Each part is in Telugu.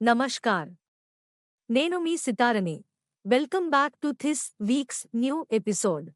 నమస్కార్ నేను మీ సితారని welcome back to this week's new episode.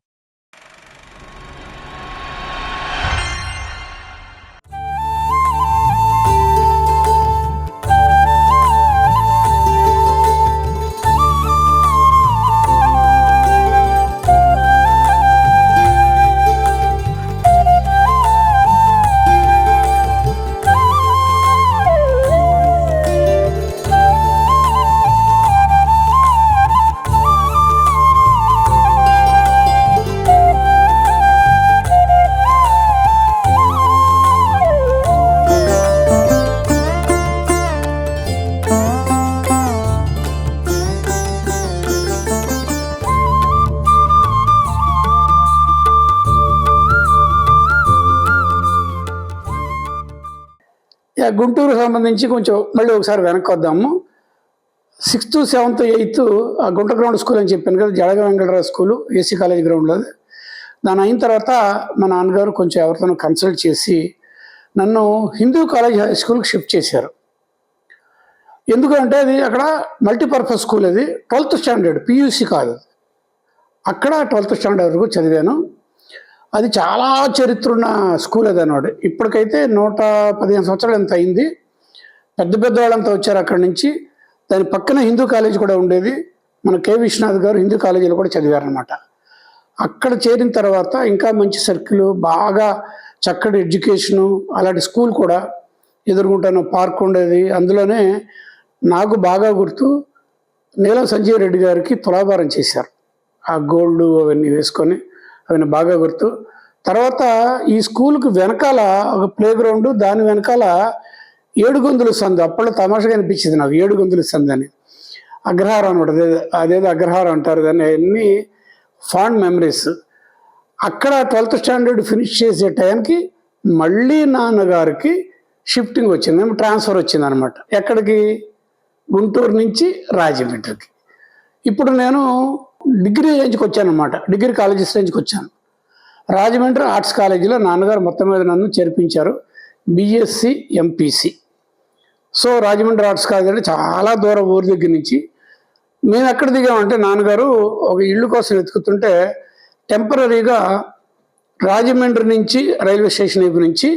Guntur సంబంధించి కొంచెం మళ్ళీ ఒకసారి వెనక్కి వద్దాము. 6th, 7th, 8th ఆ గుంట గ్రౌండ్ స్కూల్ అని చెప్పాను కదా, జడగ వెంకటరావు స్కూలు ఏసీ కాలేజ్ గ్రౌండ్లో. దాని అయిన తర్వాత మా నాన్నగారు కొంచెం ఎవరితోనో కన్సల్ట్ చేసి నన్ను హిందూ కాలేజ్ హై స్కూల్కి షిఫ్ట్ చేశారు. ఎందుకంటే అది అక్కడ మల్టీపర్పస్ స్కూల్, అది 12th స్టాండర్డ్ పియూసీ కాదు, అక్కడ 12th స్టాండర్డ్ వరకు చదివాను. అది చాలా చరిత్ర ఉన్న స్కూల్ అది అన్నమాట. ఇప్పటికైతే 115 సంవత్సరాలు ఎంత అయింది. పెద్ద పెద్ద వాళ్ళంతా వచ్చారు అక్కడి నుంచి. దాని పక్కన హిందూ కాలేజ్ కూడా ఉండేది. మన కె విశ్వనాథ్ గారు హిందూ కాలేజీలో కూడా చదివారనమాట. అక్కడ చేరిన తర్వాత ఇంకా మంచి సర్కిల్, బాగా చక్కటి ఎడ్యుకేషను, అలాంటి స్కూల్ కూడా ఎదుర్కొంటాను. పార్క్ ఉండేది. అందులోనే నాకు బాగా గుర్తు, నీలం సంజీవ్ రెడ్డి గారికి తులాభారం చేశారు. ఆ గోల్డ్ అవన్నీ వేసుకొని, అవన్నీ బాగా గుర్తు. తర్వాత ఈ స్కూల్కి వెనకాల ఒక ప్లే గ్రౌండ్, దాని వెనకాల ఏడుగొందుల సందు. అప్పట్లో తమాషగా అనిపించింది నాకు, ఏడుగొందుల సందు అని. అగ్రహారం అనమాట, అదేదో అగ్రహారం అంటారు దాన్ని. అన్నీ ఫాండ్ మెమరీస్. అక్కడ 12th స్టాండర్డ్ ఫినిష్ చేసే టైంకి మళ్ళీ నాన్నగారికి షిఫ్టింగ్ వచ్చింది, ట్రాన్స్ఫర్ వచ్చింది అనమాట. ఎక్కడికి? గుంటూరు నుంచి రాజమండ్రికి. ఇప్పుడు నేను డిగ్రీ రేంజ్కి వచ్చాను అనమాట, డిగ్రీ కాలేజెస్ రేంజ్కి వచ్చాను. రాజమండ్రి ఆర్ట్స్ కాలేజీలో నాన్నగారు మొత్తం మీద నన్ను చేర్పించారు, BSc MPC. So Rajahmundry arts college అంటే చాలా దూరం, ఊరి దగ్గర నుంచి. మేము ఎక్కడ దిగామంటే, నాన్నగారు ఒక ఇల్లు కోసం వెతుకుతుంటే టెంపరీగా రాజమండ్రి నుంచి రైల్వే స్టేషన్ వైపు నుంచి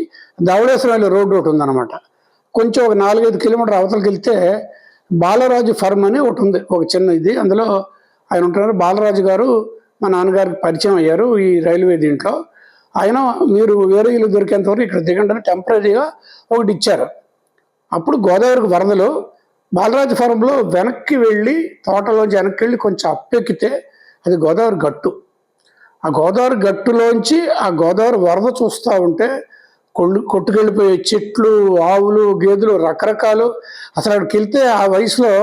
ధవళేశ్వరం రోడ్డు ఒకటి ఉందన్నమాట. కొంచెం ఒక 4-5 కిలోమీటర్ అవతలకి వెళ్తే బాలరాజు ఫర్మ్ అని ఒకటి ఉంది, ఒక చిన్న ఇది. అందులో ఆయన ఉంటున్నారు. బాలరాజు గారు మా నాన్నగారికి పరిచయం అయ్యారు ఈ రైల్వే దీంట్లో. ఆయన మీరు వేరే ఇల్లు దొరికేంత వరకు ఇక్కడ దిగండి అని టెంపరీగా ఒకటి ఇచ్చారు. అప్పుడు గోదావరికి వరదలు. బాలరాజు ఫారంలో వెనక్కి వెళ్ళి, తోటలోంచి వెనక్కి వెళ్ళి కొంచెం అప్పెక్కితే అది గోదావరి గట్టు. ఆ గోదావరి గట్టులోంచి ఆ గోదావరి వరద చూస్తూ ఉంటే కొట్టుకెళ్ళిపోయే చెట్లు, ఆవులు, గేదెలు, రకరకాలు. అసలు అక్కడికి వెళ్తే ఆ వయసులో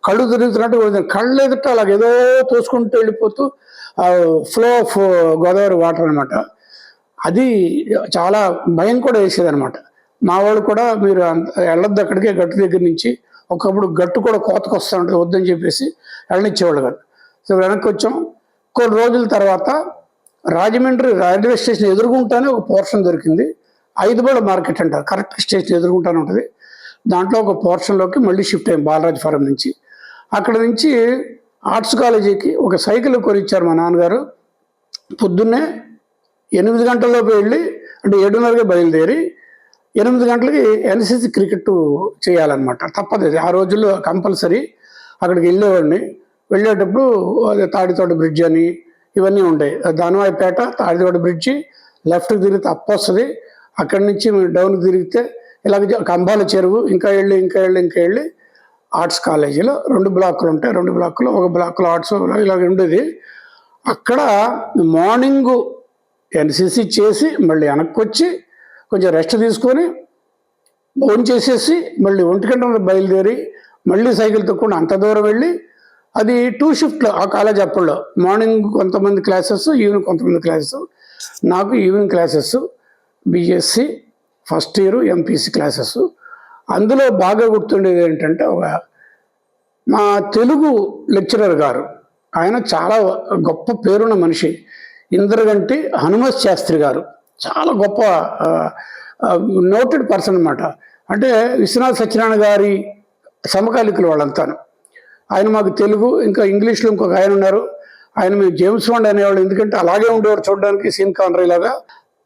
కళ్ళు తిరుగుతున్నట్టు, కళ్ళు ఎదుట అలాగేదో తోసుకుంటూ వెళ్ళిపోతూ ఫ్లో ఆఫ్ గోదావరి వాటర్ అనమాట. అది చాలా భయం కూడా వేసేది అనమాట. మా వాళ్ళు కూడా మీరు వెళ్ళొద్దు అక్కడికే, గట్టు దగ్గర నుంచి. ఒకప్పుడు గట్టు కూడా కోతకు వస్తూ ఉంటుంది, వద్దని చెప్పేసి వెళ్ళనిచ్చేవాళ్ళు కాదు. సో వెనక్కి వచ్చాం. కొన్ని రోజుల తర్వాత రాజమండ్రి రైల్వే స్టేషన్ ఎదురుగుంటానే ఒక పోర్షన్ దొరికింది. 5 మార్కెట్ అంటారు, కరెక్ట్ స్టేషన్ ఎదురుగుంటానే ఉంటుంది. దాంట్లో ఒక పోర్షన్లోకి మళ్ళీ షిఫ్ట్ అయ్యాం బాలరాజు ఫారం నుంచి. అక్కడ నుంచి ఆర్ట్స్ కాలేజీకి ఒక సైకిల్ కొనిచ్చారు మా నాన్నగారు. పొద్దున్నే 8 గంటల్లోపు వెళ్ళి, అంటే 7:30కి బయలుదేరి 8 గంటలకి ఎన్సీసీ క్రికెట్ చేయాలన్నమాట. తప్పదు, ఆ రోజుల్లో కంపల్సరీ అక్కడికి వెళ్ళేవాడిని. వెళ్ళేటప్పుడు తాడితోట బ్రిడ్జ్ అని ఇవన్నీ ఉంటాయి. దానివాయిపేట, తాడితోట బ్రిడ్జి, లెఫ్ట్కి తిరిగితే అప్ వస్తుంది. అక్కడి నుంచి డౌన్కి తిరిగితే ఇలాగ కంబాల చెరువు, ఇంకా వెళ్ళి ఆర్ట్స్ కాలేజీలో 2 బ్లాకులు ఉంటాయి. 2 బ్లాకులు, ఒక బ్లాక్లో ఆర్ట్స్ ఇలాగ ఉండేది. అక్కడ మార్నింగు ఎన్సీసీ చేసి మళ్ళీ వెనక్కి వచ్చి కొంచెం రెస్ట్ తీసుకొని ఫోన్ చేసేసి మళ్ళీ 1 గంటల బయలుదేరి మళ్ళీ సైకిల్ తొక్కుని అంత దూరం వెళ్ళి, అది 2 షిఫ్ట్లు ఆ కాలేజ్ అప్పుల్లో. మార్నింగ్ కొంతమంది క్లాసెస్, ఈవినింగ్ కొంతమంది క్లాసెస్. నాకు evening classes, BSc first year MPC classes. అందులో బాగా గుర్తుండేది ఏంటంటే, మా తెలుగు లెక్చరర్ గారు, ఆయన చాలా గొప్ప పేరున్న మనిషి, ఇంద్రగంటి హనుమత్ శాస్త్రి గారు. చాలా గొప్ప నోటెడ్ పర్సన్ అనమాట. అంటే విశ్వనాథ సత్యనారాయణ గారి సమకాలికులు వాళ్ళంతాను. ఆయన మాకు తెలుగు, ఇంకా ఇంగ్లీష్లో ఇంకొక ఆయన ఉన్నారు. ఆయన మేము జేమ్స్ బాండ్ అనేవాళ్ళు, ఎందుకంటే అలాగే ఉండేవారు చూడడానికి సీన్ కానరీ లాగా.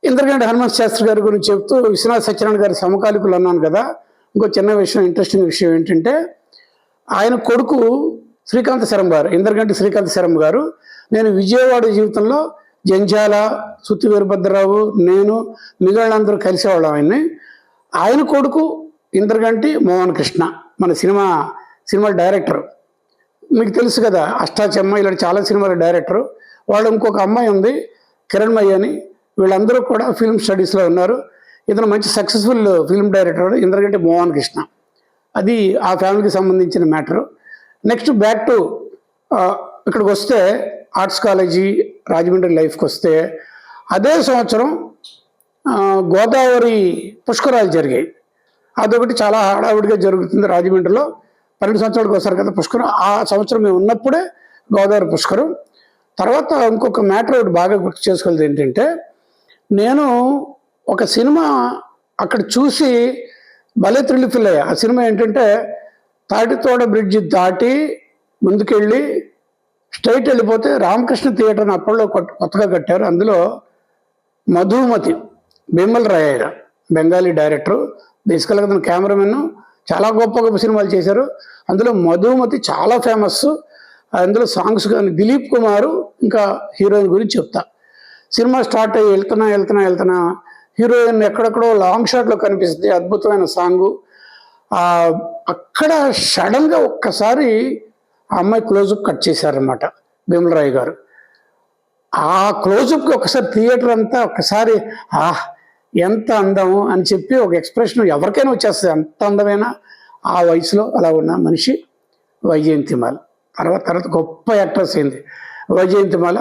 ఇంద్రగంటి హనుమంత్ శాస్త్రి గారి గురించి చెప్తూ విశ్వనాథ్ సత్యనారాయణ గారి సమకాలికులు అన్నాను కదా. ఇంకో చిన్న విషయం, ఇంట్రెస్టింగ్ విషయం ఏంటంటే ఆయన కొడుకు శ్రీకాంత శరం గారు, ఇంద్రగంటి శ్రీకాంత శరం గారు, నేను విజయవాడ జీవితంలో జంజాల, సుత్తి వీరభద్రరావు, నేను మిగిలినందరూ కలిసేవాళ్ళం ఆయన్ని. ఆయన కొడుకు ఇంద్రగంటి మోహన్ కృష్ణ, మన సినిమా డైరెక్టర్. మీకు తెలుసు కదా, అష్టాచెమ్మ ఇలాంటి చాలా సినిమాల డైరెక్టరు. వాళ్ళు ఇంకొక అమ్మాయి ఉంది కిరణ్మయ్య అని. వీళ్ళందరూ కూడా ఫిల్మ్ స్టడీస్లో ఉన్నారు. ఇతను మంచి successful film director Indraganti Mohan Krishna. అది ఆ ఫ్యామిలీకి సంబంధించిన మ్యాటరు. నెక్స్ట్ బ్యాక్ టు ఇక్కడికి వస్తే ఆర్ట్స్ కాలేజీ రాజమండ్రి లైఫ్కి వస్తే అదే సంవత్సరం గోదావరి పుష్కరాలు జరిగాయి. అదొకటి చాలా హడావిడిగా జరుగుతుంది రాజమండ్రిలో. 12 సంవత్సరాలకు వస్తారు కదా పుష్కరం. ఆ సంవత్సరం మేము ఉన్నప్పుడే గోదావరి పుష్కరం. తర్వాత ఇంకొక మ్యాటర్ ఒకటి బాగా గుర్తు చేసుకోలేదు ఏంటంటే, నేను ఒక సినిమా అక్కడ చూసి భలే థ్రిల్ అయ్యా. ఆ సినిమా ఏంటంటే తాటితోడ బ్రిడ్జి దాటి ముందుకెళ్ళి స్ట్రైట్ వెళ్ళిపోతే రామకృష్ణ థియేటర్ అని అప్పట్లో కొత్తగా కట్టారు. అందులో మధుమతి, బిమల్ రాయ్ బెంగాలీ డైరెక్టరు, బేసికల్గా అతను కెమెరామెన్, చాలా గొప్ప గొప్ప సినిమాలు చేశారు. అందులో మధుమతి చాలా ఫేమస్. అందులో సాంగ్స్ కానీ దిలీప్ కుమారు ఇంకా హీరోయిన్ గురించి చెప్తా. సినిమా స్టార్ట్ అయ్యి వెళ్తున్నా హీరోయిన్ ఎక్కడెక్కడో లాంగ్ షాట్లో కనిపిస్తుంది, అద్భుతమైన సాంగు. అక్కడ సడన్గా ఒక్కసారి ఆ అమ్మాయి క్లోజప్ కట్ చేశారనమాట బిమల్ రాయ్ గారు. ఆ క్లోజప్కి ఒకసారి థియేటర్ అంతా ఒక్కసారి ఎంత అందము అని చెప్పి ఒక ఎక్స్ప్రెషన్ ఎవరికైనా వచ్చేస్తుంది. అంత అందమైన ఆ వయసులో అలా ఉన్న మనిషి వైజయంతిమాల. తర్వాత గొప్ప యాక్ట్రెస్ అయింది వైజయంతిమాల.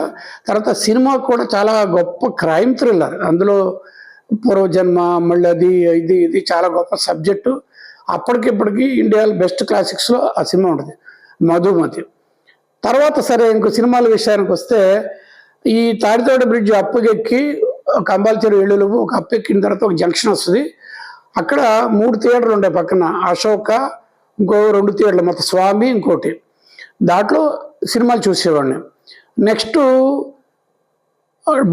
తర్వాత సినిమా కూడా చాలా గొప్ప క్రైమ్ థ్రిల్లర్. అందులో పూర్వజన్మ, మళ్ళీ ఇది చాలా గొప్ప సబ్జెక్టు. అప్పటికిప్పటికి ఇండియాలో బెస్ట్ క్లాసిక్స్లో ఆ సినిమా ఉంటుంది మధుమతి. తర్వాత సరే ఇంకో సినిమాల విషయానికి వస్తే ఈ తాడితోట బ్రిడ్జ్ అప్పుకెక్కి కంబాల్చెరు వెళ్ళు, ఒక అప్పెక్కిన తర్వాత ఒక జంక్షన్ వస్తుంది. అక్కడ 3 థియేటర్లు ఉంటాయి పక్కన, అశోక, ఇంకో 2 థియేటర్లు, మొత్తం స్వామి ఇంకోటి. దాంట్లో సినిమాలు చూసేవాడిని. నెక్స్ట్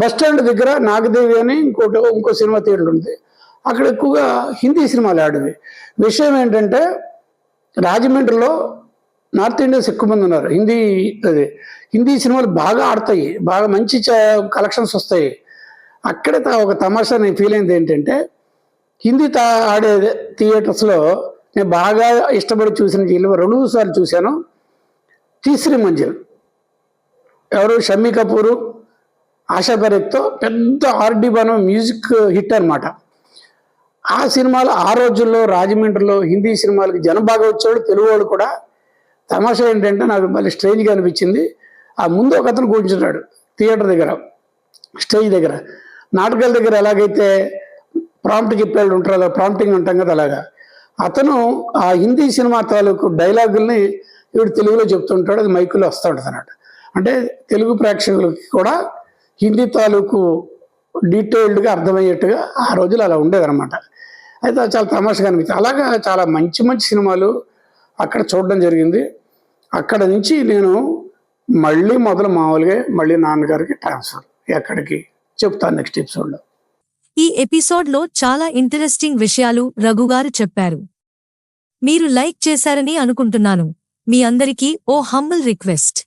బస్ స్టాండ్ దగ్గర నాగదేవి అని ఇంకో సినిమా థియేటర్ ఉంది. అక్కడ ఎక్కువగా హిందీ సినిమాలు ఆడేవి. విషయం ఏంటంటే రాజమండ్రిలో నార్త్ ఇండియన్స్ ఎక్కువ మంది ఉన్నారు. హిందీ సినిమాలు బాగా ఆడతాయి, బాగా మంచి కలెక్షన్స్ వస్తాయి. అక్కడే ఒక తమాషా నేను ఫీల్ అయింది ఏంటంటే, హిందీ ఆడే థియేటర్స్లో నేను బాగా ఇష్టపడి చూసిన 2 సార్లు చూశాను. తీసరి మంజిల్, ఎవరు షమ్మీ కపూరు, ఆశా పరేఖ్తో పెద్ద ఆర్డి బర్మన్ మ్యూజిక్ హిట్ అనమాట. ఆ సినిమాలు ఆ రోజుల్లో రాజమండ్రిలో హిందీ సినిమాలకి జనం బాగా వచ్చేవాడు, తెలుగు వాళ్ళు కూడా. తమాషా ఏంటంటే నాకు మళ్ళీ స్ట్రేంజ్గా అనిపించింది. ఆ ముందు ఒక అతను కూర్చున్నాడు థియేటర్ దగ్గర, స్టేజ్ దగ్గర. నాటకాల దగ్గర ఎలాగైతే ప్రాంప్ట్కి ఇప్పేళ్ళు ఉంటారు, అలా ప్రాంప్టింగ్ ఉంటాం కదా, అలాగా అతను ఆ హిందీ సినిమా తాలూకు డైలాగుల్ని వీడు తెలుగులో చెప్తుంటాడు, అది మైకులో వస్తూ ఉంటుంది అన్నట్టు. అంటే తెలుగు ప్రేక్షకులకి కూడా హిందీ తాలూకు డీటెయిల్డ్గా అర్థమయ్యేట్టుగా ఆ రోజులు అలా ఉండేదన్నమాట. అయితే అది చాలా తమాషగా అనిపించింది. అలాగా చాలా మంచి మంచి సినిమాలు అక్కడ చూడడం జరిగింది. అక్కడ నుంచి నేను మళ్ళీ మామూలుగా మళ్ళీ నాన్నగారికి ట్రాన్స్ఫర్. ఎక్కడికి చెప్తాను నెక్స్ట్ ఎపిసోడ్లో. ఈ ఎపిసోడ్లో చాలా ఇంట్రెస్టింగ్ విషయాలు రఘుగారు చెప్పారు. మీరు లైక్ చేశారని అనుకుంటున్నాను. మీ అందరికీ ఓ humble request.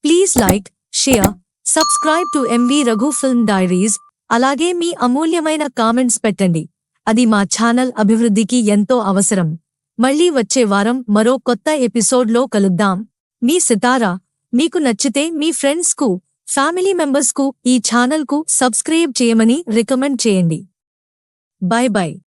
Please like, share, subscribe to MV Raghu film diaries. అలాగే మీ అమూల్యమైన కామెంట్స్ పెట్టండి. అది మా ఛానల్ అభివృద్ధికి ఎంతో అవసరం. మళ్ళీ వచ్చే వారం మరో కొత్త ఎపిసోడ్లో కలుద్దాం. మీ సితారా. మీకు నచ్చితే మీ ఫ్రెండ్స్కు, ఫ్యామిలీ మెంబర్స్కు ఈ ఛానల్కు సబ్స్క్రైబ్ చేయమని రికమెండ్ చేయండి. By by.